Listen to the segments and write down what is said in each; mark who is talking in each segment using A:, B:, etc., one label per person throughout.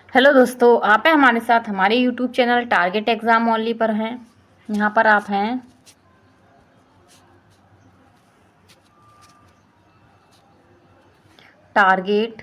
A: Hello दोस्तों, आप हैं हमारे साथ हमारे YouTube channel target exam only पर हैं। यहाँ पर आप हैं टारगेट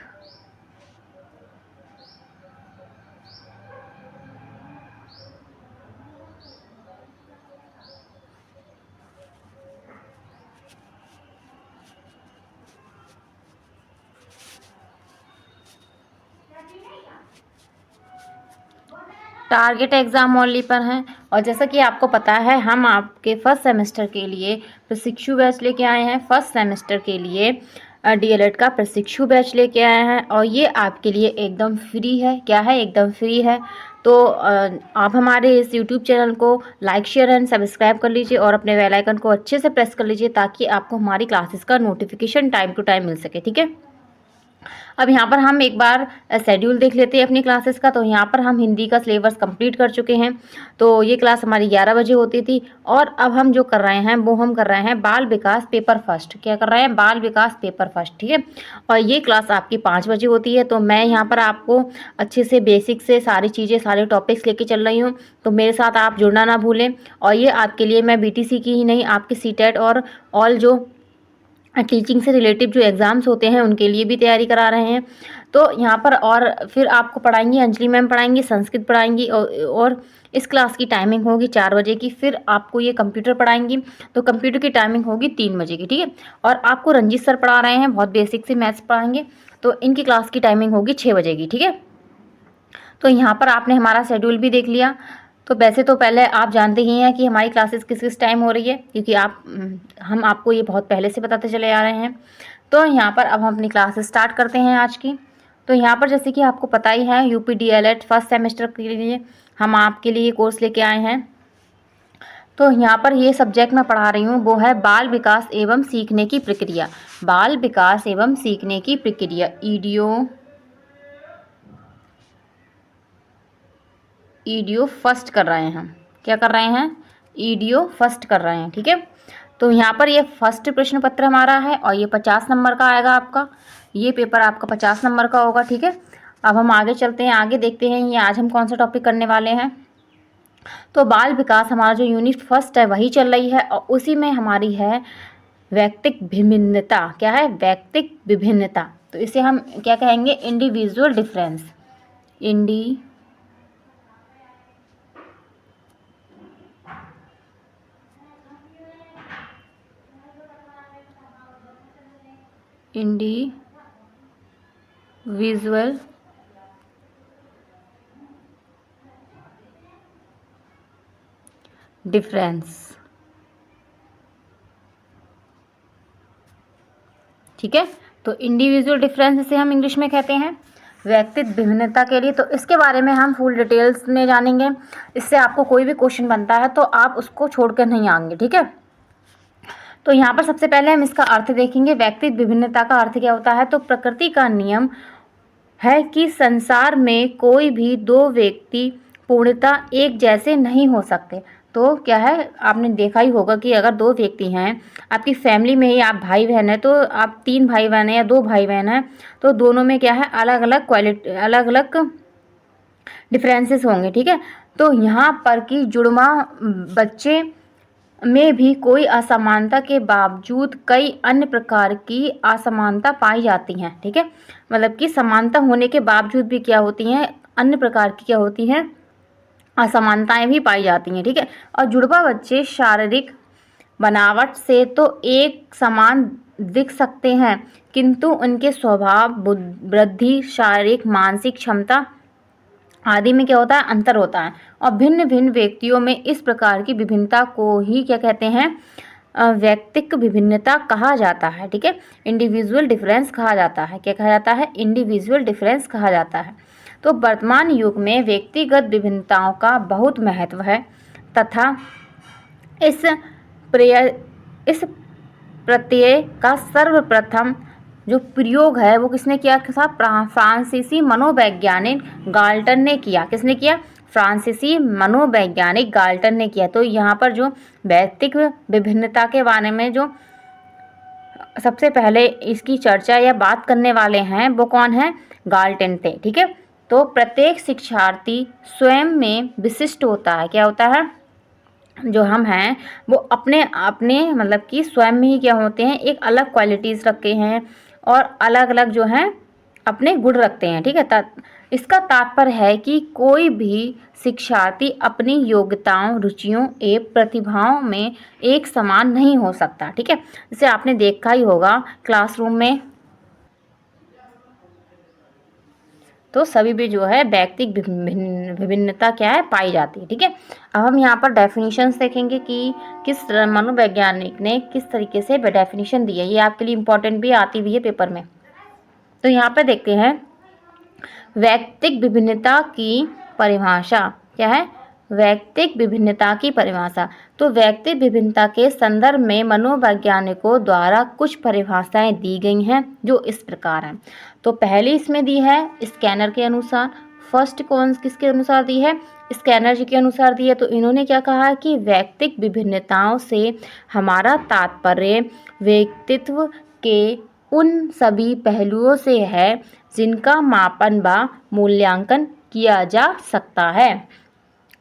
A: टारगेट एग्ज़ाम ओनली पर हैं। और जैसा कि आपको पता है, हम आपके फर्स्ट सेमेस्टर के लिए प्रशिक्षु बैच लेके आए हैं। फर्स्ट सेमेस्टर के लिए डीएलएड का प्रशिक्षु बैच लेके आए हैं और ये आपके लिए एकदम फ्री है। क्या है? एकदम फ्री है। तो आप हमारे इस यूट्यूब चैनल को लाइक शेयर एंड सब्सक्राइब कर लीजिए और अपने बेल आइकन को अच्छे से प्रेस कर लीजिए ताकि आपको हमारी क्लासेस का नोटिफिकेशन टाइम टू टाइम मिल सके। ठीक है। अब यहाँ पर हम एक बार शेड्यूल देख लेते हैं अपनी क्लासेस का। तो यहाँ पर हम हिंदी का सिलेबस कंप्लीट कर चुके हैं। तो ये क्लास हमारी 11 बजे होती थी और अब हम जो कर रहे हैं वो हम कर रहे हैं बाल विकास पेपर फर्स्ट। क्या कर रहे हैं? बाल विकास पेपर फर्स्ट। ठीक है। और ये क्लास आपकी 5 बजे होती है। तो मैं यहाँ पर आपको अच्छे से बेसिक से सारी चीज़ें, सारे टॉपिक्स लेके चल रही हूँ। तो मेरे साथ आप जुड़ना ना भूलें। और ये आपके लिए मैं बीटीसी की ही नहीं, आपकी सीटेट और ऑल जो टीचिंग से रिलेटिव जो एग्ज़ाम्स होते हैं उनके लिए भी तैयारी करा रहे हैं। तो यहाँ पर और फिर आपको पढ़ाएंगी, अंजलि मैम पढ़ाएंगी, संस्कृत पढ़ाएंगी और इस क्लास की टाइमिंग होगी 4 बजे की। फिर आपको ये कंप्यूटर पढ़ाएंगी, तो कंप्यूटर की टाइमिंग होगी 3 बजे की। ठीक है। और आपको रंजीत सर पढ़ा रहे हैं, बहुत बेसिक से मैथ्स पढ़ाएंगे, तो इनकी क्लास की टाइमिंग होगी 6 बजे की। ठीक है। तो यहाँ पर आपने हमारा शेड्यूल भी देख लिया। तो वैसे तो पहले आप जानते ही हैं कि हमारी क्लासेस किस किस टाइम हो रही है, क्योंकि हम आपको ये बहुत पहले से बताते चले आ रहे हैं। तो यहाँ पर अब हम अपनी क्लासेस स्टार्ट करते हैं आज की। तो यहाँ पर जैसे कि आपको पता ही है, यूपी डीएलएड फर्स्ट सेमेस्टर के लिए हम आपके लिए कोर्स लेके आए हैं। तो यहाँ पर ये सब्जेक्ट मैं पढ़ा रही हूँ वो है बाल विकास एवं सीखने की प्रक्रिया। बाल विकास एवं सीखने की प्रक्रिया, ईडीओ फर्स्ट कर रहे हैं हम। क्या कर रहे हैं? ईडीओ फर्स्ट कर रहे हैं। ठीक है। तो यहाँ पर ये फर्स्ट प्रश्न पत्र हमारा है और ये 50 नंबर का आएगा आपका। ये पेपर आपका 50 नंबर का होगा। ठीक है। अब हम आगे चलते हैं, आगे देखते हैं ये आज हम कौन सा टॉपिक करने वाले हैं। तो बाल विकास हमारा जो यूनिट फर्स्ट है वही चल रही है और उसी में हमारी है व्यक्तिक विभिन्नता। क्या है? व्यक्तिक विभिन्नता। तो इसे हम क्या कहेंगे? Individual difference. Individual difference. ठीक है। तो इंडिविजुअल डिफरेंस इसे हम इंग्लिश में कहते हैं व्यक्तिगत विभिन्नता के लिए। तो इसके बारे में हम फुल डिटेल्स में जानेंगे। इससे आपको कोई भी क्वेश्चन बनता है तो आप उसको छोड़कर नहीं आएंगे। ठीक है। तो यहाँ पर सबसे पहले हम इसका अर्थ देखेंगे। व्यक्तिगत विभिन्नता का अर्थ क्या होता है? तो प्रकृति का नियम है कि संसार में कोई भी दो व्यक्ति पूर्णतः एक जैसे नहीं हो सकते। तो क्या है, आपने देखा ही होगा कि अगर दो व्यक्ति हैं, आपकी फैमिली में ही आप भाई बहन हैं, तो आप 3 भाई बहन हैं या 2 भाई बहन हैं, तो दोनों में क्या है, अलग अलग क्वालिटी, अलग अलग डिफरेंसेस होंगे। ठीक है। तो यहाँ पर कि जुड़वा बच्चे में भी कोई असमानता के बावजूद कई अन्य प्रकार की असमानता पाई जाती हैं। ठीक है। मतलब कि समानता होने के बावजूद भी क्या होती हैं, अन्य प्रकार की क्या होती हैं, असमानताएं भी पाई जाती हैं। ठीक है। और जुड़वा बच्चे शारीरिक बनावट से तो एक समान दिख सकते हैं, किंतु उनके स्वभाव, वृद्धि, शारीरिक, मानसिक क्षमता आदि में क्या होता है, अंतर होता है। और भिन्न भिन्न व्यक्तियों में इस प्रकार की विभिन्नता को ही क्या कहते हैं, व्यक्तिक विभिन्नता कहा जाता है। ठीक है। इंडिविजुअल डिफरेंस कहा जाता है। क्या कहा जाता है? इंडिविजुअल डिफरेंस कहा जाता है। तो वर्तमान युग में व्यक्तिगत विभिन्नताओं का बहुत महत्व है तथा इस इस प्रत्यय का सर्वप्रथम जो प्रयोग है वो किसने किया था? फ्रांसीसी मनोवैज्ञानिक गाल्टन ने किया। किसने किया? फ्रांसीसी मनोवैज्ञानिक गाल्टन ने किया। तो यहाँ पर जो व्यक्तिक विभिन्नता के बारे में जो सबसे पहले इसकी चर्चा या बात करने वाले हैं वो कौन है? गाल्टन थे। ठीक है। तो प्रत्येक शिक्षार्थी स्वयं में विशिष्ट होता है। क्या होता है? जो हम हैं वो अपने अपने मतलब कि स्वयं में ही क्या होते हैं, एक अलग क्वालिटीज़ रखते हैं और अलग अलग जो हैं अपने गुण रखते हैं। ठीक है, इसका तात्पर्य है कि कोई भी शिक्षार्थी अपनी योग्यताओं, रुचियों एवं प्रतिभाओं में एक समान नहीं हो सकता। ठीक है, जैसे आपने देखा ही होगा क्लासरूम में तो सभी भी जो है व्यक्तिगत विभिन्नता क्या है, पाई जाती है। ठीक है, अब हम यहाँ पर डेफिनेशंस देखेंगे कि किस मनोवैज्ञानिक ने किस तरीके से डेफिनेशन दी है। ये आपके लिए इम्पोर्टेंट भी आती भी है पेपर में। तो यहाँ पे देखते हैं व्यक्तिगत विभिन्नता की परिभाषा क्या है। व्यक्तिगत विभिन्नता की परिभाषा, तो व्यक्तिगत विभिन्नता के संदर्भ में मनोवैज्ञानिकों द्वारा कुछ परिभाषाएं दी गई हैं जो इस प्रकार हैं। तो पहली इसमें दी है स्कैनर के अनुसार। फर्स्ट कौन किसके अनुसार दी है? स्कैनर जी के अनुसार दी है। तो इन्होंने क्या कहा है कि व्यक्तिगत विभिन्नताओं से हमारा तात्पर्य व्यक्तित्व के उन सभी पहलुओं से है जिनका मापन व मूल्यांकन किया जा सकता है।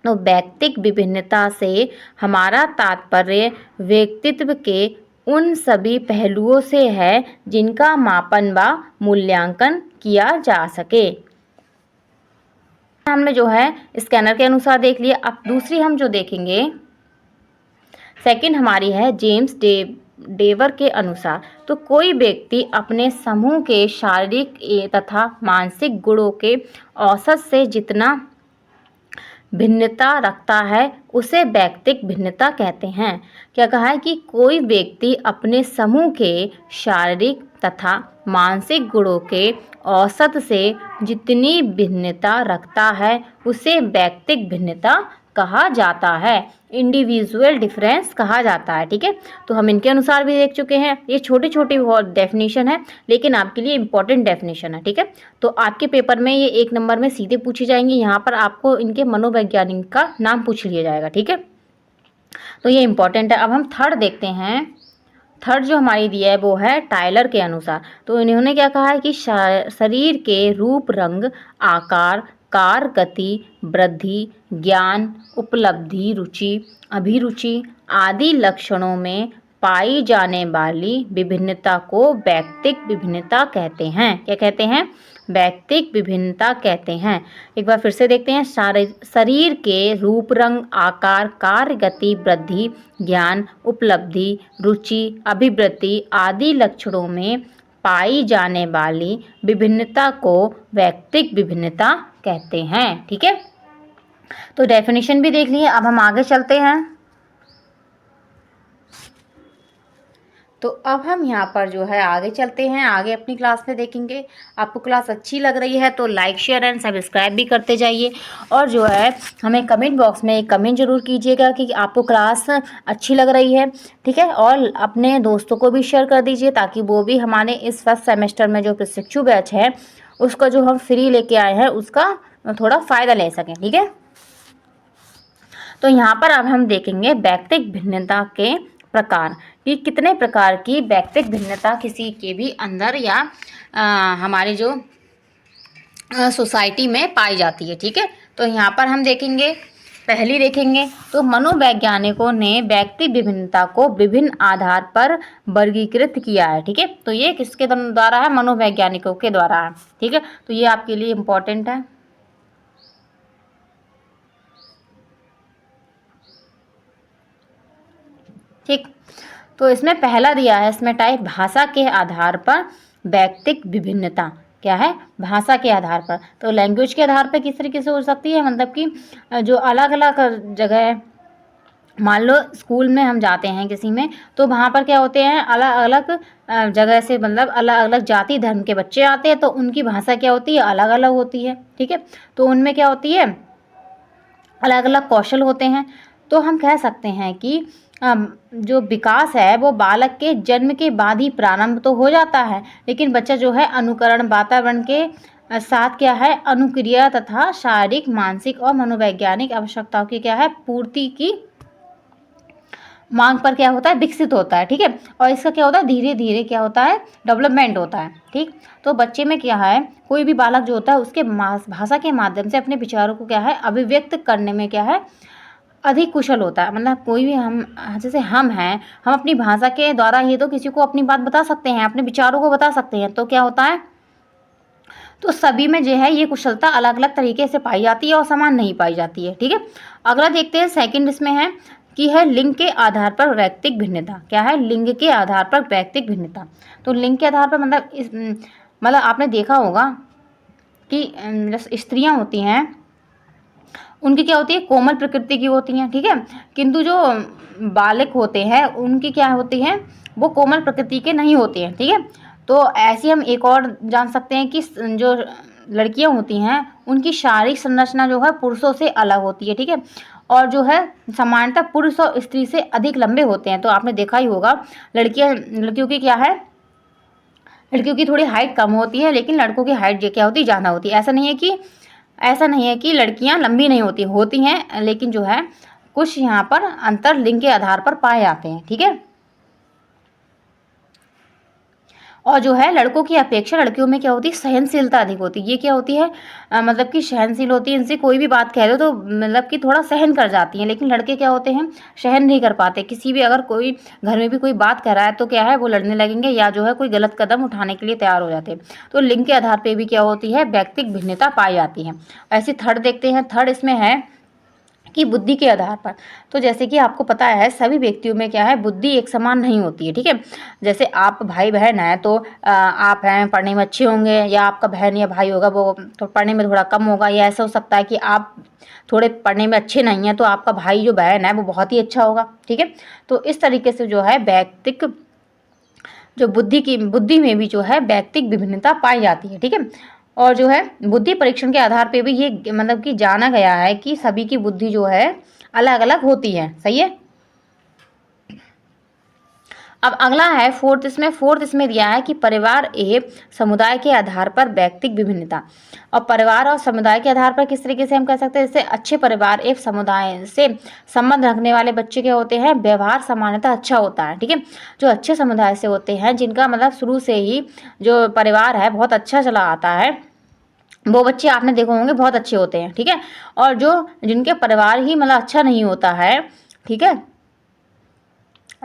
A: तो व्यक्तिगत विभिन्नता से हमारा तात्पर्य व्यक्तित्व के उन सभी पहलुओं से है जिनका मापन व मूल्यांकन किया जा सके। हमने जो है स्कैनर के अनुसार देख लिया। अब दूसरी हम जो देखेंगे सेकंड हमारी है जेम्स डेवर के अनुसार। तो कोई व्यक्ति अपने समूह के शारीरिक तथा मानसिक गुणों के औसत से जितना भिन्नता रखता है उसे व्यक्तिगत भिन्नता कहते हैं। क्या कहा है कि कोई व्यक्ति अपने समूह के शारीरिक तथा मानसिक गुणों के औसत से जितनी भिन्नता रखता है उसे व्यक्तिगत भिन्नता कहा जाता है, इंडिविजुअल डिफरेंस कहा जाता है। ठीक है, तो हम इनके अनुसार भी देख चुके हैं। ये छोटी छोटी बहुत डेफिनेशन है लेकिन आपके लिए इंपॉर्टेंट डेफिनेशन है। ठीक है, तो आपके पेपर में ये 1 नंबर में सीधे पूछी जाएंगी। यहाँ पर आपको इनके मनोवैज्ञानिक का नाम पूछ लिया जाएगा। ठीक है, तो ये इंपॉर्टेंट है। अब हम थर्ड देखते हैं। थर्ड जो हमारी दी है वो है टायलर के अनुसार। तो इन्होंने क्या कहा है कि शरीर के रूप, रंग, आकार, कार, गति, वृद्धि, ज्ञान, उपलब्धि, रुचि, अभिरुचि आदि लक्षणों में पाई जाने वाली विभिन्नता को व्यक्तिगत विभिन्नता कहते हैं। क्या कहते हैं? व्यक्तिगत विभिन्नता कहते हैं। एक बार फिर से देखते हैं। शरीर के रूप, रंग, आकार, कार्य, गति, वृद्धि, ज्ञान, उपलब्धि, रुचि, अभिवृत्ति आदि लक्षणों में पाई जाने वाली विभिन्नता को व्यक्तिगत विभिन्नता कहते हैं। ठीक है, तो डेफिनेशन भी देख लिए। अब हम आगे चलते हैं। तो अब हम यहाँ पर जो है आगे चलते हैं, आगे अपनी क्लास में देखेंगे। आपको क्लास अच्छी लग रही है तो लाइक, शेयर एंड सब्सक्राइब भी करते जाइए और जो है हमें कमेंट बॉक्स में एक कमेंट ज़रूर कीजिएगा कि आपको क्लास अच्छी लग रही है। ठीक है, और अपने दोस्तों को भी शेयर कर दीजिए ताकि वो भी हमारे इस फर्स्ट सेमेस्टर में जो प्रशिक्षु बैच है उसका जो हम फ्री लेके आए हैं उसका थोड़ा फ़ायदा ले सकें। ठीक है, तो यहाँ पर अब हम देखेंगे व्यक्तिगत भिन्नता के प्रकार कि कितने प्रकार की व्यक्तिगत भिन्नता किसी के भी अंदर या हमारे जो सोसाइटी में पाई जाती है। ठीक है, तो यहाँ पर हम देखेंगे, पहली देखेंगे तो मनोवैज्ञानिकों ने व्यक्तिगत विभिन्नता को विभिन्न आधार पर वर्गीकृत किया है। ठीक है, तो ये किसके द्वारा है? मनोवैज्ञानिकों के द्वारा है। ठीक है, तो ये आपके लिए इम्पोर्टेंट है। ठीक, तो इसमें पहला दिया है इसमें टाइप भाषा के आधार पर व्यक्तिगत विभिन्नता। क्या है? भाषा के आधार पर। तो लैंग्वेज के आधार पर किस तरीके से हो सकती है, मतलब कि जो अलग अलग जगह, मान लो स्कूल में हम जाते हैं किसी में तो वहाँ पर क्या होते हैं अलग अलग जगह से, मतलब अलग अलग जाति धर्म के बच्चे आते हैं तो उनकी भाषा क्या होती है? अलग अलग होती है। ठीक है, तो उनमें क्या होती है? अलग अलग कौशल होते हैं। तो हम कह सकते हैं कि जो विकास है वो बालक के जन्म के बाद ही प्रारंभ तो हो जाता है, लेकिन बच्चा जो है अनुकरण, वातावरण के साथ क्या है अनुक्रिया तथा शारीरिक, मानसिक और मनोवैज्ञानिक आवश्यकताओं की क्या है पूर्ति की मांग पर क्या होता है, विकसित होता है, ठीक है। और इसका क्या होता है, धीरे धीरे क्या होता है, डेवलपमेंट होता है, ठीक। तो बच्चे में क्या है, कोई भी बालक जो होता है उसके भाषा के माध्यम से अपने विचारों को क्या है, अभिव्यक्त करने में क्या है, अधिक कुशल होता है। मतलब कोई भी हम, जैसे हम हैं, हम अपनी भाषा के द्वारा ही तो किसी को अपनी बात बता सकते हैं, अपने विचारों को बता सकते हैं। तो क्या होता है, तो सभी में जो है ये कुशलता अलग अलग तरीके से पाई जाती है और समान नहीं पाई जाती है, ठीक है। अगला देखते हैं, सेकंड इसमें है कि है लिंग के आधार पर वैयक्तिक भिन्नता। क्या है, लिंग के आधार पर वैयक्तिक भिन्नता। तो लिंग के आधार पर मतलब मतलब आपने देखा होगा कि स्त्रियां होती हैं, उनकी क्या होती है, कोमल प्रकृति की होती हैं, ठीक है। किंतु जो बालक होते हैं उनकी क्या होती है, वो कोमल प्रकृति के नहीं होते हैं, ठीक है। तो ऐसे हम एक और जान सकते हैं कि जो लड़कियां होती हैं उनकी शारीरिक संरचना जो है पुरुषों से अलग होती है, ठीक है। और जो है समानतः पुरुष और स्त्री से अधिक लंबे होते हैं। तो आपने देखा ही होगा, लड़कियों की क्या है, लड़कियों की थोड़ी हाइट कम होती है, लेकिन लड़कों की हाइट क्या होती है, ज़्यादा होती है। ऐसा नहीं है कि लड़कियां लंबी नहीं होती हैं, लेकिन जो है कुछ यहाँ पर अंतर लिंग के आधार पर पाए जाते हैं, ठीक है। और जो है लड़कों की अपेक्षा लड़कियों में क्या होती है, सहनशीलता अधिक होती है। ये क्या होती है, मतलब कि सहनशील होती है, इनसे कोई भी बात कह दो तो मतलब कि थोड़ा सहन कर जाती हैं। लेकिन लड़के क्या होते हैं, सहन नहीं कर पाते। किसी भी अगर कोई घर में भी कोई बात कर रहा है तो क्या है, वो लड़ने लगेंगे या जो है कोई गलत कदम उठाने के लिए तैयार हो जाते हैं। तो लिंग के आधार पर भी क्या होती है, व्यक्तिगत भिन्नता पाई जाती है। ऐसे थर्ड देखते हैं, थर्ड इसमें है कि बुद्धि के आधार पर। तो जैसे कि आपको पता है सभी व्यक्तियों में क्या है, बुद्धि एक समान नहीं होती है, ठीक है। जैसे आप भाई बहन हैं तो आप हैं पढ़ने में अच्छे होंगे, या आपका बहन या भाई होगा वो तो पढ़ने में थोड़ा कम होगा, या ऐसा हो सकता है कि आप थोड़े पढ़ने में अच्छे नहीं हैं तो आपका भाई जो बहन है वो बहुत ही अच्छा होगा, ठीक है। तो इस तरीके से जो है व्यक्तिक जो बुद्धि में भी जो है व्यक्तिक विभिन्नता पाई जाती है, ठीक है। और जो है बुद्धि परीक्षण के आधार पे भी ये मतलब कि जाना गया है कि सभी की बुद्धि जो है अलग अलग होती है, सही है। अब अगला है फोर्थ इसमें दिया है कि परिवार एवं समुदाय के आधार पर व्यक्तिक विभिन्नता। और परिवार और समुदाय के आधार पर किस तरीके से हम कह सकते हैं, जैसे अच्छे परिवार एवं समुदाय से संबंध रखने वाले बच्चे क्या होते हैं, व्यवहार सामान्यतः अच्छा होता है, ठीक है। जो अच्छे समुदाय से होते हैं, जिनका मतलब शुरू से ही जो परिवार है बहुत अच्छा चला आता है, वो बच्चे आपने देखो होंगे बहुत अच्छे होते हैं, ठीक है। और जो जिनके परिवार ही मतलब अच्छा नहीं होता है, ठीक है,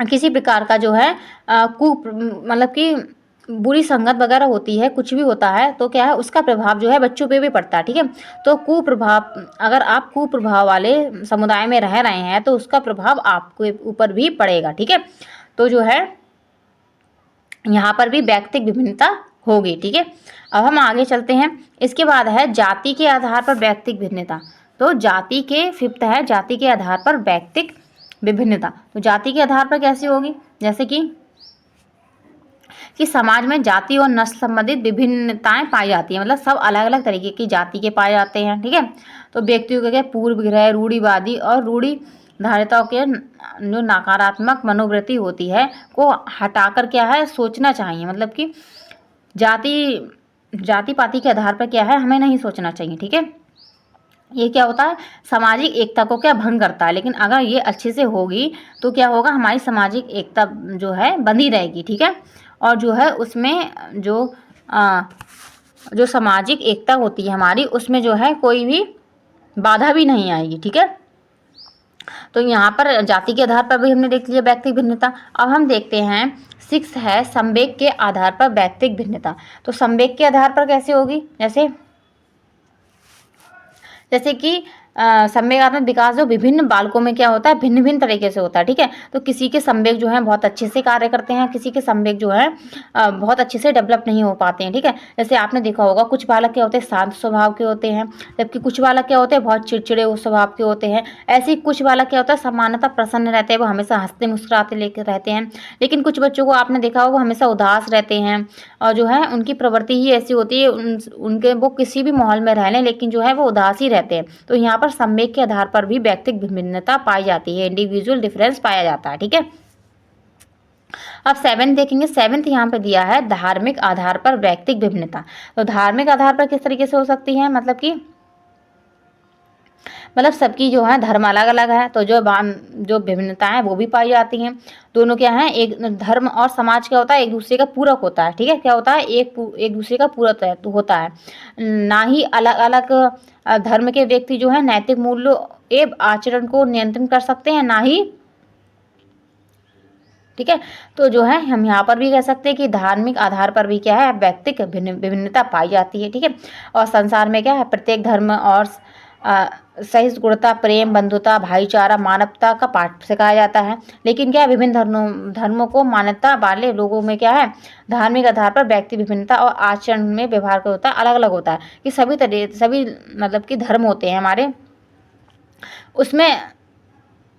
A: किसी प्रकार का जो है मतलब कि बुरी संगत वगैरह होती है, कुछ भी होता है, तो क्या है उसका प्रभाव जो है बच्चों पे भी पड़ता है, ठीक है। तो कुप्रभाव, अगर आप कुप्रभाव वाले समुदाय में रह रहे हैं तो उसका प्रभाव आपके ऊपर भी पड़ेगा, ठीक है। तो जो है यहाँ पर भी व्यक्तिगत विभिन्नता होगी, ठीक है। अब हम आगे चलते हैं। इसके बाद है जाति के आधार पर व्यक्तिगत भिन्नता। तो जाति के फिफ्थ है, जाति के आधार पर व्यक्तिगत विभिन्नता। तो जाति के आधार पर कैसी होगी, जैसे कि समाज में जाति और नस्ल संबंधित विभिन्नताएं पाई जाती हैं, मतलब सब अलग अलग तरीके की जाति के पाए जाते हैं, ठीक है। तो व्यक्तियों के पूर्वग्रह, रूढ़िवादी और रूढ़िधारिताओं के जो नकारात्मक मनोवृत्ति होती है को हटाकर क्या है सोचना चाहिए। मतलब कि जाति पाति के आधार पर क्या है हमें नहीं सोचना चाहिए, ठीक है। ये क्या होता है, सामाजिक एकता को क्या भंग करता है। लेकिन अगर ये अच्छे से होगी तो क्या होगा, हमारी सामाजिक एकता जो है बनी रहेगी, ठीक है। और जो है उसमें जो सामाजिक एकता होती है हमारी, उसमें जो है कोई भी बाधा भी नहीं आएगी, ठीक है। तो यहाँ पर जाति के आधार पर भी हमने देख लिया व्यक्तिगत भिन्नता। अब हम देखते हैं 6 है संवेग के आधार पर व्यक्तिगत भिन्नता। तो संवेग के आधार पर कैसे होगी, जैसे कि संवेगात्मक विकास जो विभिन्न बालकों में क्या होता है, भिन्न भिन्न तरीके से होता है, ठीक है। तो किसी के संवेग जो है बहुत अच्छे से कार्य करते हैं, किसी के संवेग जो है बहुत अच्छे से डेवलप नहीं हो पाते हैं, ठीक है। जैसे आपने देखा होगा कुछ बालक क्या होते हैं शांत स्वभाव के होते हैं, जबकि कुछ बालक क्या होते हैं बहुत चिड़चिड़े स्वभाव के होते हैं। ऐसे ही कुछ बालक क्या होता है सामान्यतः प्रसन्न रहते हैं, वो हमेशा हंसते मुस्कुराते लेकर रहते हैं। लेकिन कुछ बच्चों को आपने देखा होगा हमेशा उदास रहते हैं, और जो है उनकी प्रवृत्ति ही ऐसी होती है, उनके वो किसी भी माहौल में रह लें लेकिन जो है वो उदास ही रहते हैं। तो यहाँ पर संवेग के आधार पर भी व्यक्तिगत विभिन्नता पाई जाती है, इंडिविजुअल डिफरेंस पाया जाता है, ठीक है। अब 7 देखेंगे। 7 यहाँ पे दिया है धार्मिक आधार पर व्यक्तिगत विभिन्नता। तो धार्मिक आधार पर किस तरीके से हो सकती है, मतलब मतलब सबकी जो है धर्म अलग अलग है, तो जो विभिन्नताएं हैं वो भी पाई जाती हैं। दोनों क्या हैं, एक धर्म और समाज क्या होता है, एक दूसरे का पूरक होता है। ठीक है, क्या होता है, एक दूसरे का पूरक होता है। ना ही अलग अलग धर्म के व्यक्ति जो है नैतिक मूल्यों एवं आचरण को नियंत्रण कर सकते हैं, ना ही। ठीक है, तो जो है हम यहाँ पर भी कह सकते हैं कि धार्मिक आधार पर भी क्या है, व्यक्तिक विभिन्नता पाई जाती है। ठीक है, और संसार में क्या है, प्रत्येक धर्म और सहिष्णुता, प्रेम, बंधुता, भाईचारा, मानवता का पाठ सिखाया जाता है। लेकिन क्या है, विभिन्न धर्मों को मान्यता वाले लोगों में क्या है, धार्मिक आधार पर व्यक्ति विभिन्नता और आचरण में व्यवहार का होता है अलग अलग होता है। कि सभी मतलब कि धर्म होते हैं हमारे, उसमें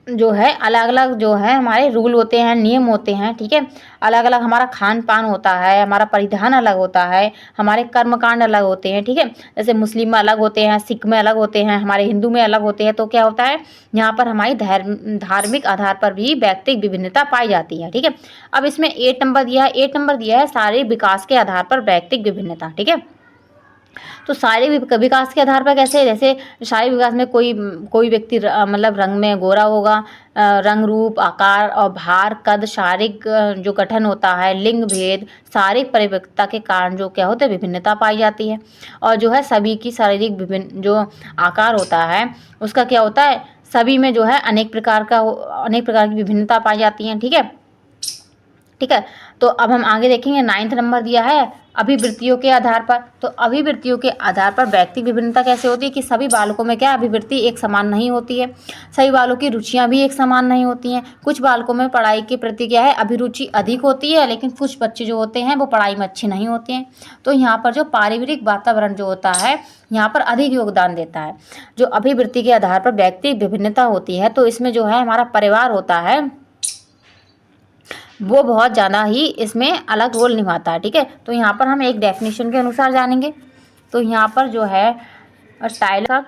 A: जो है अलग अलग जो है हमारे रूल होते हैं, नियम होते हैं। ठीक है, अलग अलग हमारा खान पान होता है, हमारा परिधान अलग होता है, हमारे कर्मकांड अलग होते हैं। ठीक है, जैसे मुस्लिम में अलग होते हैं, सिख में अलग होते हैं, हमारे हिंदू में अलग होते हैं। तो क्या होता है, यहाँ पर हमारी धार्मिक आधार पर भी व्यक्तिक विभिन्नता पाई जाती है। ठीक है, अब इसमें 8 नंबर दिया है, 8 नंबर दिया है शारीरिक विकास के आधार पर व्यक्तिक विभिन्नता। ठीक है, तो शारीरिक विकास के आधार पर कैसे, जैसे शारीरिक विकास में कोई व्यक्ति मतलब रंग में गोरा होगा, रंग, रूप, आकार और भार, कद, शारीरिक जो गठन होता है, लिंग भेद, शारीरिक परिपक्वता के कारण जो क्या होते हैं, विभिन्नता पाई जाती है। और जो है सभी की शारीरिक विभिन्न जो आकार होता है उसका क्या होता है, सभी में जो है अनेक प्रकार की विभिन्नता पाई जाती है। ठीक है, ठीक है, तो अब हम आगे देखेंगे। 9 नंबर दिया है अभिवृत्तियों के आधार पर। तो अभिवृत्तियों के आधार पर व्यक्तिगत विभिन्नता कैसे होती है कि सभी बालकों में क्या अभिवृत्ति एक समान नहीं होती है, सभी बालों की रुचियां भी एक समान नहीं होती हैं। कुछ बालकों में पढ़ाई के प्रति क्या है, अभिरुचि अधिक होती है, लेकिन कुछ बच्चे जो होते हैं वो पढ़ाई में अच्छे नहीं होते हैं। तो यहाँ पर जो पारिवारिक वातावरण जो होता है यहाँ पर अधिक योगदान देता है। जो अभिवृत्ति के आधार पर व्यक्तिगत विभिन्नता होती है, तो इसमें जो है हमारा परिवार होता है वो बहुत ज़्यादा ही इसमें अलग रोल निभाता है। ठीक है, तो यहाँ पर हम एक डेफिनेशन के अनुसार जानेंगे। तो यहाँ पर जो है टाइलर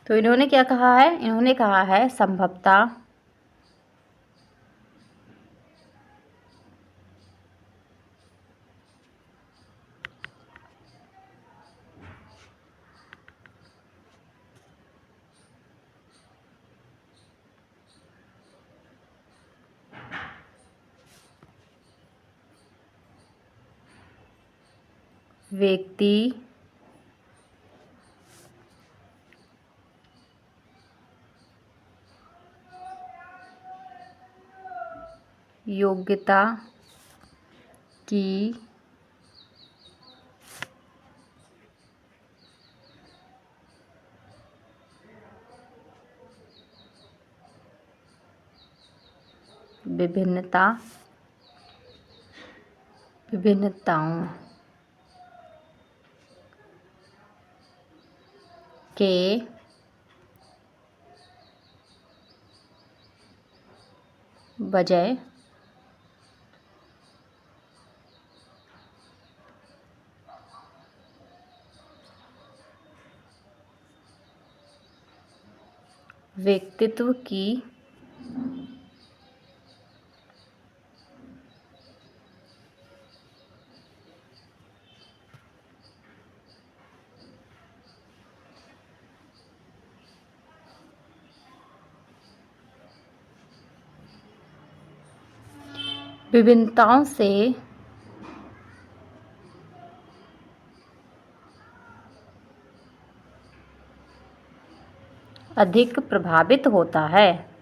A: तो इन्होंने क्या कहा है, इन्होंने कहा है संभवतः व्यक्ति योग्यता की विभिन्नताओं के बजाय व्यक्तित्व की विभिन्नताओं से अधिक प्रभावित होता है।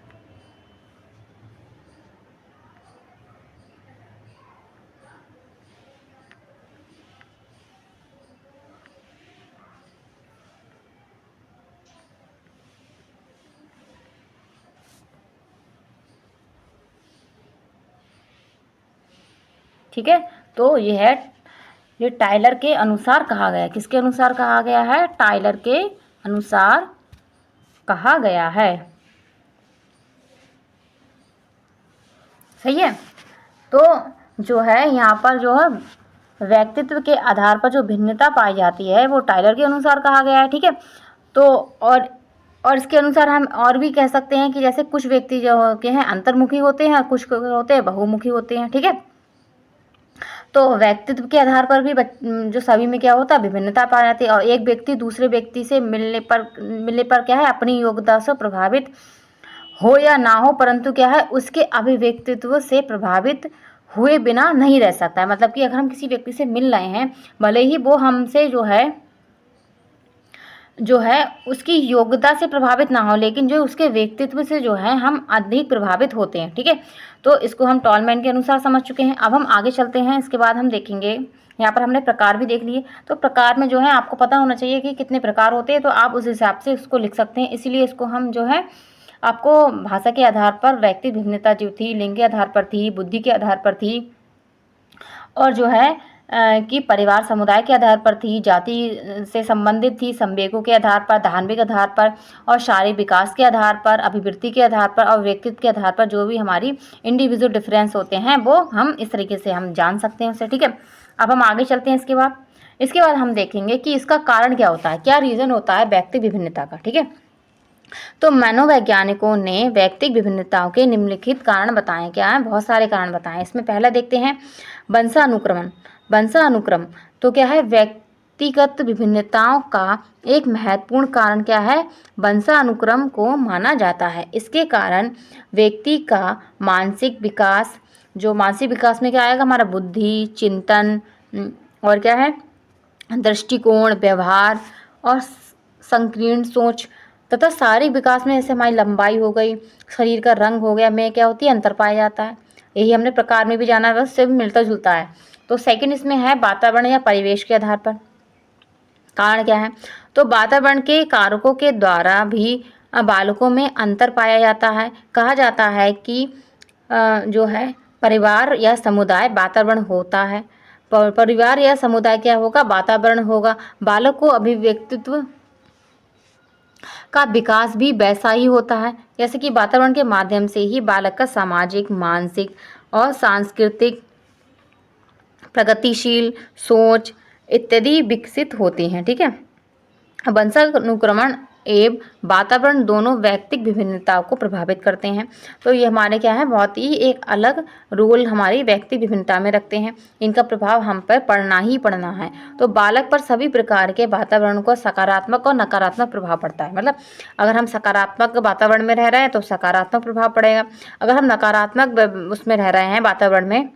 A: ठीक है, तो ये टाइलर के अनुसार कहा गया है। किसके अनुसार कहा गया है, टाइलर के अनुसार कहा गया है। सही है, तो जो है यहाँ पर जो है व्यक्तित्व के आधार पर जो भिन्नता पाई जाती है वो टाइलर के अनुसार कहा गया है, ठीक है। तो और इसके अनुसार हम और भी कह सकते हैं कि जैसे कुछ व्यक्ति जो के हैं अंतर्मुखी होते हैं, कुछ होते हैं बहुमुखी होते हैं, ठीक है। तो व्यक्तित्व के आधार पर भी जो सभी में क्या होता है, विभिन्नता पाई जाती है। और एक व्यक्ति दूसरे व्यक्ति से मिलने पर क्या है, अपनी योग्यता से प्रभावित हो या ना हो, परंतु क्या है, उसके अभिव्यक्तित्व से प्रभावित हुए बिना नहीं रह सकता है। मतलब कि अगर हम किसी व्यक्ति से मिल रहे हैं, भले ही वो हमसे जो है उसकी योग्यता से प्रभावित ना हो, लेकिन जो उसके व्यक्तित्व से जो है हम अधिक प्रभावित होते हैं, ठीक है। तो इसको हम टॉलमैन के अनुसार समझ चुके हैं। अब हम आगे चलते हैं। इसके बाद हम देखेंगे, यहाँ पर हमने प्रकार भी देख लिए। तो प्रकार में जो है आपको पता होना चाहिए कि कितने प्रकार होते हैं, तो आप उस हिसाब से उसको लिख सकते हैं। इसीलिए इसको हम जो है आपको भाषा के आधार पर व्यक्ति भिन्नता जो थी, लिंग के आधार पर थी, बुद्धि के आधार पर थी, और जो है कि परिवार समुदाय के आधार पर थी, जाति से संबंधित थी, संवेगों के आधार पर, धार्मिक आधार पर, और शारीरिक विकास के आधार पर, अभिवृत्ति के आधार पर, और व्यक्तित्व के आधार पर जो भी हमारी इंडिविजुअल डिफरेंस होते हैं वो हम इस तरीके से हम जान सकते हैं उसे, ठीक है। अब हम आगे चलते हैं। इसके बाद हम देखेंगे कि इसका कारण क्या होता है, क्या रीज़न होता है व्यक्ति विभिन्नता का, ठीक है। तो मनोवैज्ञानिकों ने व्यक्तिक विभिन्नताओं के निम्नलिखित कारण बताए। क्या है, बहुत सारे कारण बताए। इसमें पहला देखते हैं वंशानुक्रम। तो क्या है, व्यक्तिगत विभिन्नताओं का एक महत्वपूर्ण कारण क्या है, वंशानुक्रम को माना जाता है। इसके कारण व्यक्ति का मानसिक विकास, जो मानसिक विकास में क्या आएगा, हमारा बुद्धि, चिंतन, और क्या है, दृष्टिकोण, व्यवहार और संकीर्ण सोच तथा शारीरिक विकास में जैसे हमारी लंबाई हो गई, शरीर का रंग हो गया, में क्या होती है, अंतर पाया जाता है। यही हमने प्रकार में भी जाना है, उससे भी मिलता जुलता है। तो सेकंड इसमें है वातावरण या परिवेश के आधार पर। कारण क्या है, तो वातावरण के कारकों के द्वारा भी बालकों में अंतर पाया जाता है। कहा जाता है कि जो है परिवार या समुदाय वातावरण होता है, परिवार या समुदाय क्या होगा, वातावरण होगा। बालक को अभिव्यक्तित्व का विकास भी वैसा ही होता है, जैसे कि वातावरण के माध्यम से ही बालक का सामाजिक, मानसिक और सांस्कृतिक, प्रगतिशील सोच इत्यादि विकसित होती हैं, ठीक है। वंशानुक्रमण एवं वातावरण दोनों व्यक्तिक विभिन्नताओं को प्रभावित करते हैं। तो ये हमारे क्या है, बहुत ही एक अलग रोल हमारी व्यक्तिक विभिन्नता में रखते हैं। इनका प्रभाव हम पर पड़ना ही पड़ना है। तो बालक पर सभी प्रकार के वातावरण को सकारात्मक और नकारात्मक प्रभाव पड़ता है। मतलब अगर हम सकारात्मक वातावरण में रह रहे हैं तो सकारात्मक प्रभाव पड़ेगा, अगर हम नकारात्मक उसमें रह रहे हैं वातावरण में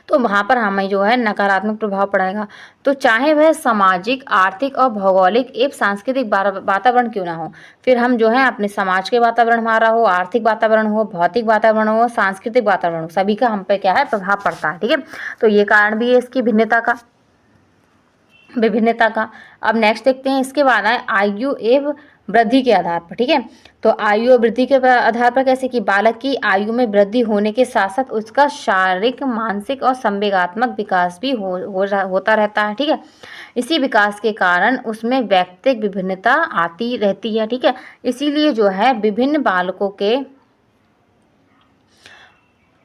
A: तो वहाँ पर हमें जो है नकारात्मक प्रभाव पड़ेगा। तो चाहे वह सामाजिक, आर्थिक और भौगोलिक एवं सांस्कृतिक वातावरण क्यों ना हो, फिर हम जो है अपने समाज के वातावरण हमारा हो, आर्थिक वातावरण हो, भौतिक वातावरण हो, सांस्कृतिक वातावरण हो, सभी का हम पे क्या है, प्रभाव पड़ता है, ठीक है। तो ये कारण भी है इसकी विभिन्नता का। अब नेक्स्ट देखते हैं। इसके बाद है आयु एवं वृद्धि के आधार पर, ठीक है। तो आयु और वृद्धि के आधार पर कैसे, कि बालक की आयु में वृद्धि होने के साथ साथ उसका शारीरिक, मानसिक और संवेगात्मक विकास भी होता रहता है, ठीक है। इसी विकास के कारण उसमें व्यक्तिगत विभिन्नता आती रहती है, ठीक है। इसीलिए जो है विभिन्न बालकों के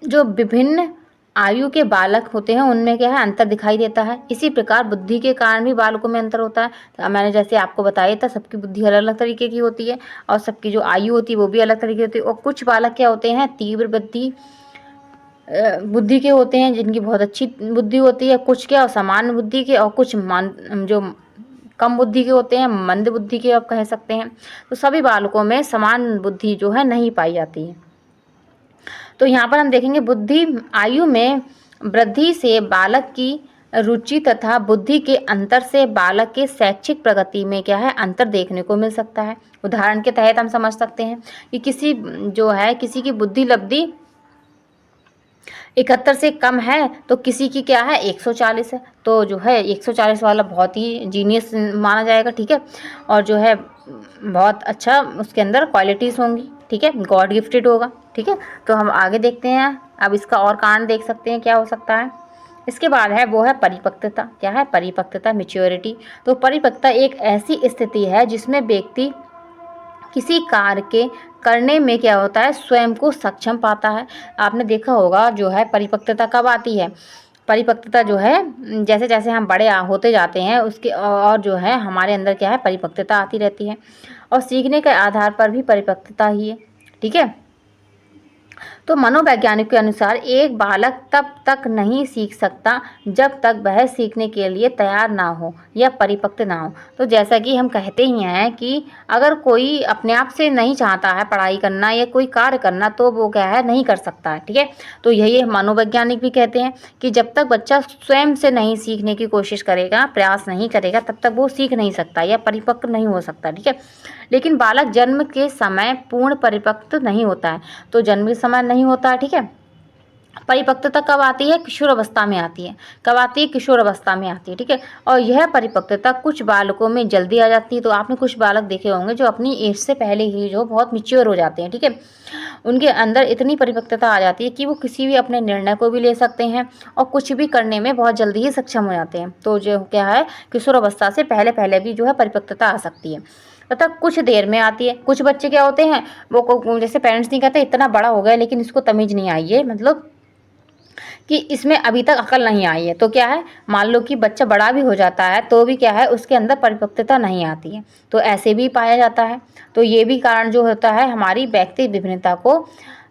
A: जो विभिन्न आयु के बालक होते हैं उनमें क्या है, अंतर दिखाई देता है। इसी प्रकार बुद्धि के कारण भी बालकों में अंतर होता है। तो मैंने जैसे आपको बताया था, सबकी बुद्धि अलग अलग तरीके की होती है और सबकी जो आयु होती है वो भी अलग तरीके की होती है। और कुछ बालक क्या होते हैं, तीव्र बुद्धि के होते हैं, जिनकी बहुत अच्छी बुद्धि होती है। कुछ क्या सामान्य बुद्धि के, और कुछ जो कम बुद्धि के होते हैं, मंद बुद्धि के आप कह सकते हैं। तो सभी बालकों में समान बुद्धि जो है नहीं पाई जाती है। तो यहाँ पर हम देखेंगे बुद्धि आयु में वृद्धि से बालक की रुचि तथा बुद्धि के अंतर से बालक के शैक्षिक प्रगति में क्या है, अंतर देखने को मिल सकता है। उदाहरण के तहत हम समझ सकते हैं कि किसी की बुद्धि लब्धि 71 से कम है तो किसी की क्या है 140 है। तो जो है 140 वाला बहुत ही जीनियस माना जाएगा, ठीक है। और जो है बहुत अच्छा उसके अंदर क्वालिटीज़ होंगी, ठीक है, गॉड गिफ्टेड होगा, ठीक है। तो हम आगे देखते हैं। अब इसका और कारण देख सकते हैं क्या हो सकता है। इसके बाद है वो है परिपक्वता। क्या है, परिपक्वता, मैच्योरिटी। तो परिपक्वता एक ऐसी स्थिति है जिसमें व्यक्ति किसी कार्य के करने में क्या होता है, स्वयं को सक्षम पाता है। आपने देखा होगा जो है परिपक्वता कब आती है, परिपक्वता जो है जैसे जैसे हम बड़े होते जाते हैं उसके और जो है हमारे अंदर क्या है परिपक्वता आती रहती है, और सीखने के आधार पर भी परिपक्वता ही है। ठीक है, तो मनोवैज्ञानिक के अनुसार एक बालक तब तक नहीं सीख सकता जब तक वह सीखने के लिए तैयार ना हो या परिपक्व ना हो। तो जैसा कि हम कहते ही हैं कि अगर कोई अपने आप से नहीं चाहता है पढ़ाई करना या कोई कार्य करना तो वो क्या है नहीं कर सकता है। ठीक है, तो यही मनोवैज्ञानिक भी कहते हैं कि जब तक बच्चा स्वयं से नहीं सीखने की कोशिश करेगा, प्रयास नहीं करेगा, तब तक वो सीख नहीं सकता या परिपक्व नहीं हो सकता। ठीक है, लेकिन बालक जन्म के समय पूर्ण परिपक्व नहीं होता है, तो जन्म के समय नहीं होता है। ठीक है, परिपक्वता कब आती है? किशोर अवस्था में आती है। कब आती है? किशोर अवस्था में आती है। ठीक है, और यह परिपक्वता कुछ बालकों में जल्दी आ जाती है। तो आपने कुछ बालक देखे होंगे जो अपनी एज से पहले ही जो बहुत मैच्योर हो जाते हैं। ठीक है, उनके अंदर इतनी परिपक्वता आ जाती है कि वो किसी भी अपने निर्णय को भी ले सकते हैं और कुछ भी करने में बहुत जल्दी ही सक्षम हो जाते हैं। तो जो क्या है किशोर अवस्था से पहले पहले भी जो है परिपक्वता आ सकती है, तथा कुछ देर में आती है। कुछ बच्चे क्या होते हैं वो जैसे पेरेंट्स नहीं कहते इतना बड़ा हो गया लेकिन इसको तमीज़ नहीं आई है, मतलब कि इसमें अभी तक अकल नहीं आई है। तो क्या है मान लो कि बच्चा बड़ा भी हो जाता है तो भी क्या है उसके अंदर परिपक्वता नहीं आती है, तो ऐसे भी पाया जाता है। तो ये भी कारण जो होता है हमारी व्यक्ति विभिन्नता को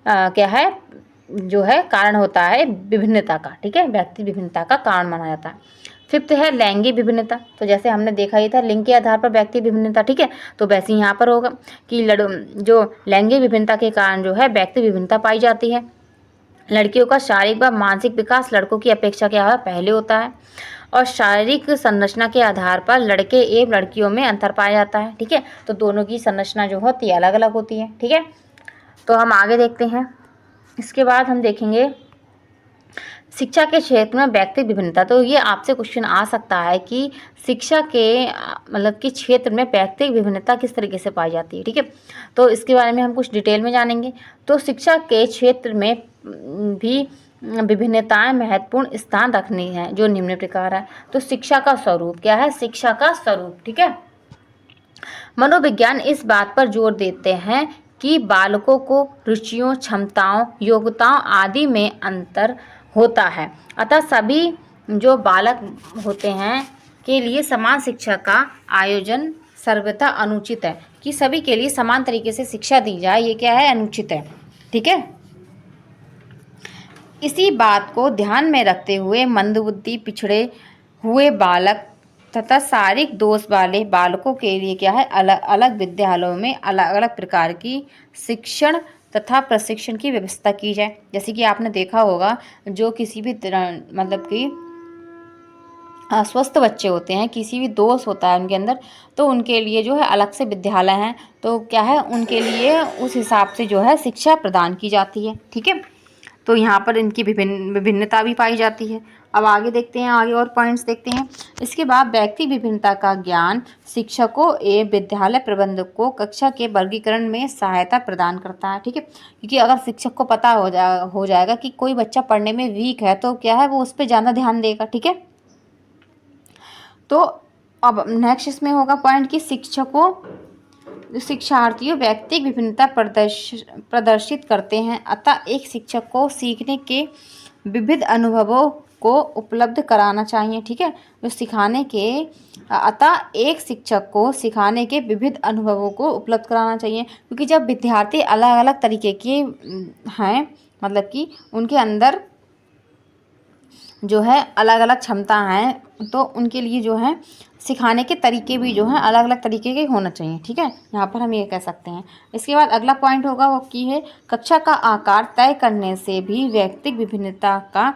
A: क्या है जो है कारण होता है विभिन्नता का। ठीक है, व्यक्ति विभिन्नता का कारण माना जाता है। फिफ्थ है लैंगिक विभिन्नता। तो जैसे हमने देखा ही था लिंग के आधार पर व्यक्ति विभिन्नता। ठीक है, तो वैसे यहाँ पर होगा कि जो लैंगिक विभिन्नता के कारण जो है व्यक्ति विभिन्नता पाई जाती है। लड़कियों का शारीरिक व मानसिक विकास लड़कों की अपेक्षा क्या है पहले होता है, और शारीरिक संरचना के आधार पर लड़के एवं लड़कियों में अंतर पाया जाता है। ठीक है, तो दोनों की संरचना जो होती है अलग अलग होती है। ठीक है, तो हम आगे देखते हैं। इसके बाद हम देखेंगे शिक्षा के क्षेत्र में व्यक्ति विभिन्नता। तो ये आपसे क्वेश्चन आ सकता है कि शिक्षा के मतलब कि क्षेत्र में व्यक्ति विभिन्नता किस तरीके से पाई जाती है। ठीक है, तो इसके बारे में हम कुछ डिटेल में जानेंगे। तो शिक्षा के क्षेत्र में भी विभिन्नताएं महत्वपूर्ण स्थान रखनी है जो निम्न प्रकार है। तो शिक्षा का स्वरूप क्या है? शिक्षा का स्वरूप। ठीक है, मनोविज्ञान इस बात पर जोर देते हैं कि बालकों को रुचियों, क्षमताओं, योग्यताओं आदि में अंतर होता है, अतः सभी जो बालक होते हैं के लिए समान शिक्षा का आयोजन सर्वथा अनुचित है। कि सभी के लिए समान तरीके से शिक्षा दी जाए ये क्या है? अनुचित है। ठीक है, इसी बात को ध्यान में रखते हुए मंदबुद्धि, पिछड़े हुए बालक तथा शारीरिक दोष वाले बालकों के लिए क्या है अलग अलग विद्यालयों में अलग अलग प्रकार की शिक्षण तथा प्रशिक्षण की व्यवस्था की जाए। जैसे कि आपने देखा होगा जो किसी भी मतलब कि स्वस्थ बच्चे होते हैं, किसी भी दोष होता है उनके अंदर, तो उनके लिए जो है अलग से विद्यालय हैं, तो क्या है उनके लिए उस हिसाब से जो है शिक्षा प्रदान की जाती है। ठीक है, तो यहाँ पर इनकी विभिन्नता भी पाई जाती है। अब आगे देखते हैं, आगे और पॉइंट्स देखते हैं। इसके बाद व्यक्ति विभिन्नता का ज्ञान शिक्षकों एवं विद्यालय प्रबंधक को कक्षा के वर्गीकरण में सहायता प्रदान करता है। ठीक है, क्योंकि अगर शिक्षक को पता हो जाएगा कि कोई बच्चा पढ़ने में वीक है तो क्या है वो उस पर ज़्यादा ध्यान देगा। ठीक है, तो अब नेक्स्ट इसमें होगा पॉइंट कि शिक्षकों शिक्षार्थियों व्यक्तिगत विभिन्नता प्रदर्शित करते हैं, अतः एक शिक्षक को सीखने के विविध अनुभवों को उपलब्ध कराना चाहिए। ठीक है, जो सिखाने के अतः एक शिक्षक को सिखाने के विविध अनुभवों को उपलब्ध कराना चाहिए, क्योंकि जब विद्यार्थी अलग अलग तरीके के हैं, मतलब कि उनके अंदर जो है अलग अलग क्षमता हैं, तो उनके लिए जो है सिखाने के तरीके भी जो हैं अलग अलग तरीके के होना चाहिए। ठीक है, यहाँ पर हम ये कह सकते हैं। इसके बाद अगला पॉइंट होगा वो की है कक्षा का आकार तय करने से भी व्यक्तिगत विभिन्नता का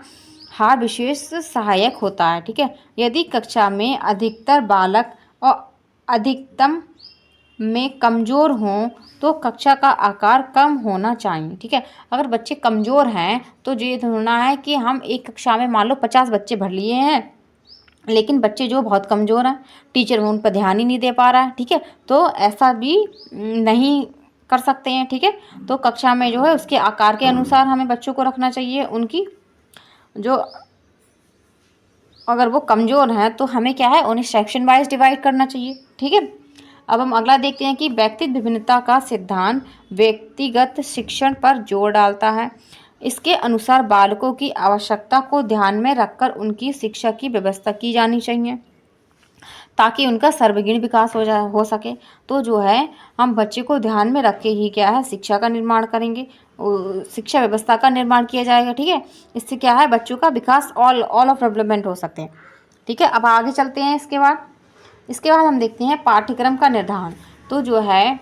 A: हार विशेष सहायक होता है। ठीक है, यदि कक्षा में अधिकतर बालक और अधिकतम में कमज़ोर हों तो कक्षा का आकार कम होना चाहिए। ठीक है, अगर बच्चे कमज़ोर हैं तो ये ढूंढना है कि हम एक कक्षा में मान लो 50 बच्चे भर लिए हैं, लेकिन बच्चे जो बहुत कमज़ोर हैं, टीचर उन पर ध्यान ही नहीं दे पा रहा है। ठीक है, तो ऐसा भी नहीं कर सकते हैं। ठीक है, तो कक्षा में जो है उसके आकार के अनुसार हमें बच्चों को रखना चाहिए। उनकी जो अगर वो कमज़ोर हैं तो हमें क्या है उन्हें सेक्शन वाइज डिवाइड करना चाहिए। ठीक है, अब हम अगला देखते हैं कि व्यक्तिगत विभिन्नता का सिद्धांत व्यक्तिगत शिक्षण पर जोर डालता है। इसके अनुसार बालकों की आवश्यकता को ध्यान में रखकर उनकी शिक्षा की व्यवस्था की जानी चाहिए ताकि उनका सर्वांगीण विकास हो सके। तो जो है हम बच्चे को ध्यान में रख के ही क्या है शिक्षा का निर्माण करेंगे, शिक्षा व्यवस्था का निर्माण किया जाएगा। ठीक है, इससे क्या है बच्चों का विकास ऑल ऑफ डेवलपमेंट हो सकते हैं। ठीक है, अब आगे चलते हैं। इसके बाद हम देखते हैं पाठ्यक्रम का निर्धारण। तो जो है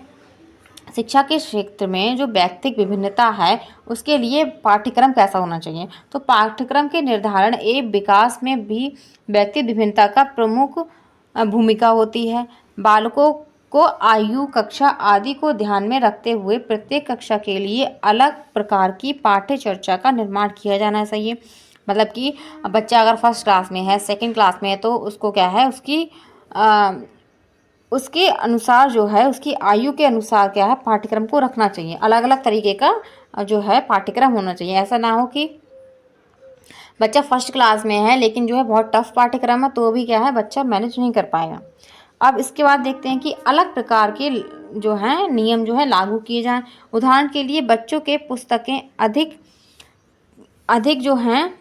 A: शिक्षा के क्षेत्र में जो व्यक्तिगत विभिन्नता है उसके लिए पाठ्यक्रम कैसा होना चाहिए। तो पाठ्यक्रम के निर्धारण एवं विकास में भी व्यक्तिगत विभिन्नता का प्रमुख भूमिका होती है। बालकों को आयु, कक्षा आदि को ध्यान में रखते हुए प्रत्येक कक्षा के लिए अलग प्रकार की पाठ्य चर्चा का निर्माण किया जाना चाहिए। मतलब कि बच्चा अगर फर्स्ट क्लास में है, सेकंड क्लास में है, तो उसको क्या है उसके अनुसार जो है उसकी आयु के अनुसार क्या है पाठ्यक्रम को रखना चाहिए। अलग अलग तरीके का जो है पाठ्यक्रम होना चाहिए। ऐसा ना हो कि बच्चा फर्स्ट क्लास में है लेकिन जो है बहुत टफ पाठ्यक्रम है तो भी क्या है बच्चा मैनेज नहीं कर पाएगा। अब इसके बाद देखते हैं कि अलग प्रकार के जो हैं नियम जो है लागू किए जाएं। उदाहरण के लिए बच्चों के पुस्तकें अधिक जो हैं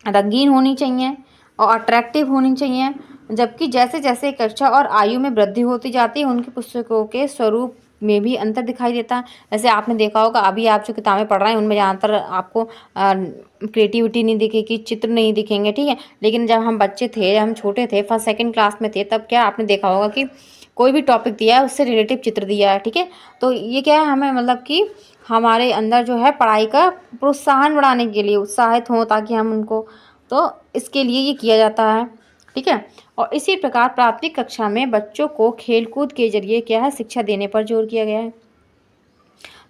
A: रंगीन होनी चाहिए और अट्रैक्टिव होनी चाहिए, जबकि जैसे जैसे कक्षा और आयु में वृद्धि होती जाती है उनकी पुस्तकों के स्वरूप में भी अंतर दिखाई देता है। जैसे आपने देखा होगा अभी आप जो किताबें पढ़ रहे हैं उनमें ज़्यादातर आपको क्रिएटिविटी नहीं दिखेगी, चित्र नहीं दिखेंगे। ठीक है, लेकिन जब हम बच्चे थे, जब हम छोटे थे, फर्स्ट सेकंड क्लास में थे, तब क्या आपने देखा होगा कि कोई भी टॉपिक दिया है उससे रिलेटिव चित्र दिया है। ठीक है, तो ये क्या है हमें मतलब कि हमारे अंदर जो है पढ़ाई का प्रोत्साहन बढ़ाने के लिए उत्साहित हों ताकि हम उनको, तो इसके लिए ये किया जाता है। ठीक है, और इसी प्रकार प्राथमिक कक्षा में बच्चों को खेलकूद के जरिए क्या है शिक्षा देने पर जोर किया गया है।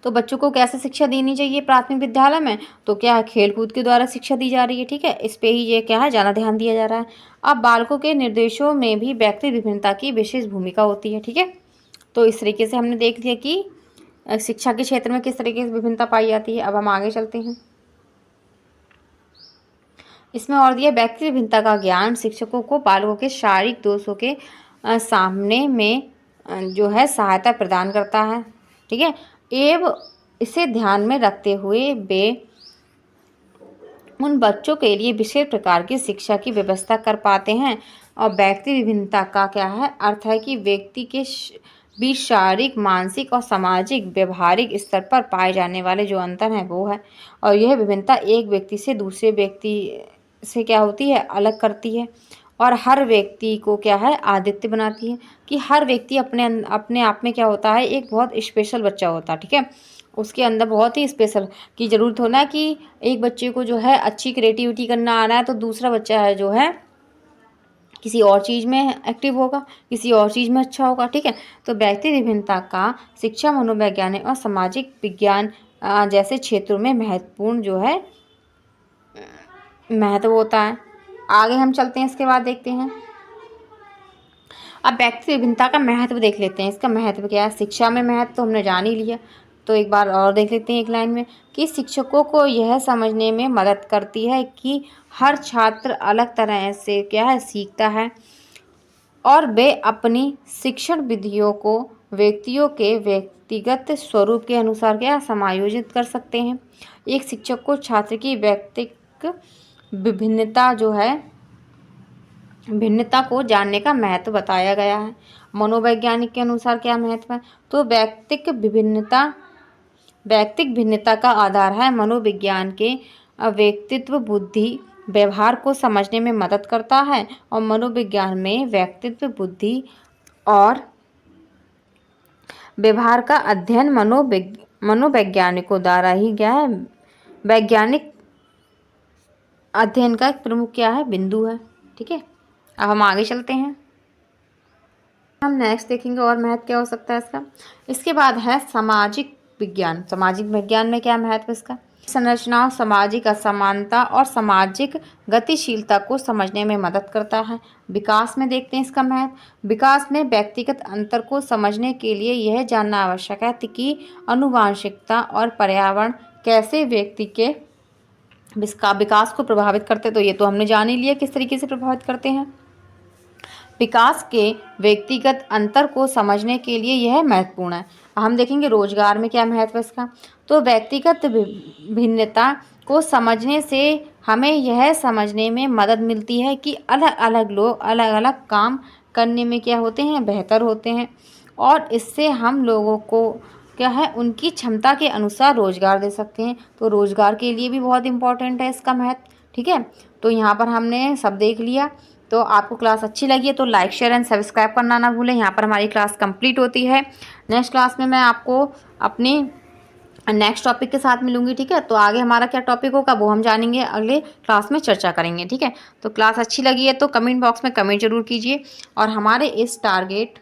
A: तो बच्चों को कैसे शिक्षा देनी चाहिए प्राथमिक विद्यालय में, तो क्या है खेलकूद के द्वारा शिक्षा दी जा रही है। ठीक है, इस पे ही ये क्या है ज़्यादा ध्यान दिया जा रहा है। अब बालकों के निर्देशों में भी व्यक्ति विभिन्नता की विशेष भूमिका होती है। ठीक है, तो इस तरीके से हमने देख लिया कि शिक्षा के क्षेत्र में किस तरीके से विभिन्नता पाई जाती है। अब हम आगे चलते हैं। इसमें और दिया व्यक्ति विभिन्नता का ज्ञान शिक्षकों को बालकों के शारीरिक दोषों के सामने में जो है सहायता प्रदान करता है। ठीक है, एवं इसे ध्यान में रखते हुए वे उन बच्चों के लिए विशेष प्रकार की शिक्षा की व्यवस्था कर पाते हैं। और व्यक्ति विभिन्नता का क्या है अर्थ है कि व्यक्ति के बीच शारीरिक, मानसिक और सामाजिक व्यवहारिक स्तर पर पाए जाने वाले जो अंतर हैं वो है। और यह विभिन्नता एक व्यक्ति से दूसरे व्यक्ति से क्या होती है अलग करती है और हर व्यक्ति को क्या है आदित्य बनाती है कि हर व्यक्ति अपने आप में क्या होता है एक बहुत स्पेशल बच्चा होता है। ठीक है, उसके अंदर बहुत ही स्पेशल की ज़रूरत होना कि एक बच्चे को जो है अच्छी क्रिएटिविटी करना आ रहा है तो दूसरा बच्चा है जो है किसी और चीज़ में एक्टिव होगा, किसी और चीज़ में अच्छा होगा। ठीक है, तो व्यक्ति विभिन्नता का शिक्षा, मनोवैज्ञानिक और सामाजिक विज्ञान जैसे क्षेत्रों में महत्वपूर्ण जो है महत्व होता है। आगे हम चलते हैं, इसके बाद देखते हैं। अब व्यक्ति विभिन्नता का महत्व देख लेते हैं। इसका महत्व क्या है, शिक्षा में महत्व तो हमने जान ही लिया, तो एक बार और देख लेते हैं एक लाइन में कि शिक्षकों को यह समझने में मदद करती है कि हर छात्र अलग तरह से क्या है सीखता है और वे अपनी शिक्षण विधियों को व्यक्तियों के व्यक्तिगत स्वरूप के अनुसार क्या समायोजित कर सकते हैं। एक शिक्षक को छात्र की व्यक्तिगत भिन्नता जो है भिन्नता को जानने का महत्व बताया गया है। मनोवैज्ञानिक के अनुसार क्या महत्व है, तो व्यक्तिक भिन्नता का आधार है मनोविज्ञान के व्यक्तित्व, बुद्धि, व्यवहार को समझने में मदद करता है और मनोविज्ञान में व्यक्तित्व, बुद्धि और व्यवहार का अध्ययन मनोवैज्ञानिकों द्वारा ही क्या है वैज्ञानिक अध्ययन का एक प्रमुख क्या है बिंदु है। ठीक है, अब हम आगे चलते हैं। हम नेक्स्ट देखेंगे और महत्व क्या हो सकता है इसका। इसके बाद है सामाजिक विज्ञान। सामाजिक विज्ञान में क्या महत्व इसका, संरचनाओं, सामाजिक असमानता और सामाजिक गतिशीलता को समझने में मदद करता है। विकास में देखते हैं इसका महत्व। विकास में व्यक्तिगत अंतर को समझने के लिए यह जानना आवश्यक है कि आनुवंशिकता और पर्यावरण कैसे व्यक्ति के विकास को प्रभावित करते, तो ये तो हमने जान ही लिया किस तरीके से प्रभावित करते हैं। विकास के व्यक्तिगत अंतर को समझने के लिए यह महत्वपूर्ण है। हम देखेंगे रोजगार में क्या महत्व है इसका। तो व्यक्तिगत भिन्नता को समझने से हमें यह समझने में मदद मिलती है कि अलग अलग लोग अलग अलग काम करने में क्या होते हैं, बेहतर होते हैं, और इससे हम लोगों को क्या है, उनकी क्षमता के अनुसार रोजगार दे सकते हैं। तो रोजगार के लिए भी बहुत इंपॉर्टेंट है इसका महत्व। ठीक है, तो यहाँ पर हमने सब देख लिया। तो आपको क्लास अच्छी लगी है तो लाइक शेयर एंड सब्सक्राइब करना ना भूलें। यहाँ पर हमारी क्लास कंप्लीट होती है। नेक्स्ट क्लास में मैं आपको अपने नेक्स्ट टॉपिक के साथ मिलूंगी। ठीक है, तो आगे हमारा क्या टॉपिक होगा वो हम जानेंगे, अगले क्लास में चर्चा करेंगे। ठीक है, तो क्लास अच्छी लगी है तो कमेंट बॉक्स में कमेंट जरूर कीजिए। और हमारे इस टारगेट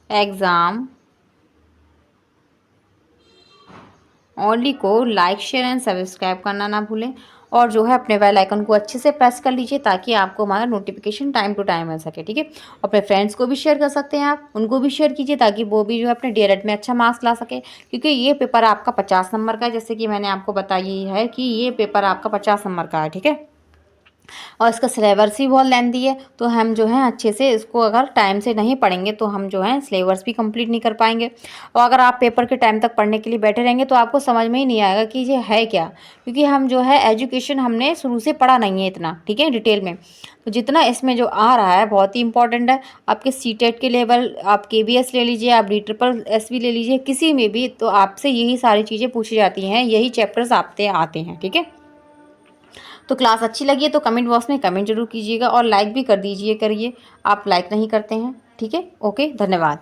A: एग्ज़ाम ओनली को लाइक शेयर एंड सब्सक्राइब करना ना भूलें, और जो है अपने बेल आइकन को अच्छे से प्रेस कर लीजिए ताकि आपको हमारा नोटिफिकेशन टाइम टू टाइम मिल सके। ठीक है, अपने फ्रेंड्स को भी शेयर कर सकते हैं आप, उनको भी शेयर कीजिए ताकि वो भी जो है अपने डीएलएड में अच्छा मार्क्स ला सके, क्योंकि ये पेपर आपका 50 नंबर का है। जैसे कि मैंने आपको बताई है कि ये पेपर आपका 50 नंबर का है। ठीक है, और इसका सिलेबस भी बहुत लेंथी है, तो हम जो है अच्छे से इसको अगर टाइम से नहीं पढ़ेंगे तो हम जो है सिलेबस भी कंप्लीट नहीं कर पाएंगे। और अगर आप पेपर के टाइम तक पढ़ने के लिए बैठे रहेंगे तो आपको समझ में ही नहीं आएगा कि ये है क्या, क्योंकि हम जो है एजुकेशन हमने शुरू से पढ़ा नहीं है इतना, ठीक है, डिटेल में। तो जितना इसमें जो आ रहा है बहुत ही इंपॉर्टेंट है। आपके सीटेट के लेवल, आप केबीएस ले लीजिए, आप DSSS भी ले लीजिए, किसी में भी तो आपसे यही सारी चीज़ें पूछी जाती हैं, यही चैप्टर्स आपसे आते हैं। ठीक है, तो क्लास अच्छी लगी है तो कमेंट बॉक्स में कमेंट जरूर कीजिएगा और लाइक भी कर दीजिए करिए, आप लाइक नहीं करते हैं। ठीक है, ओके, धन्यवाद।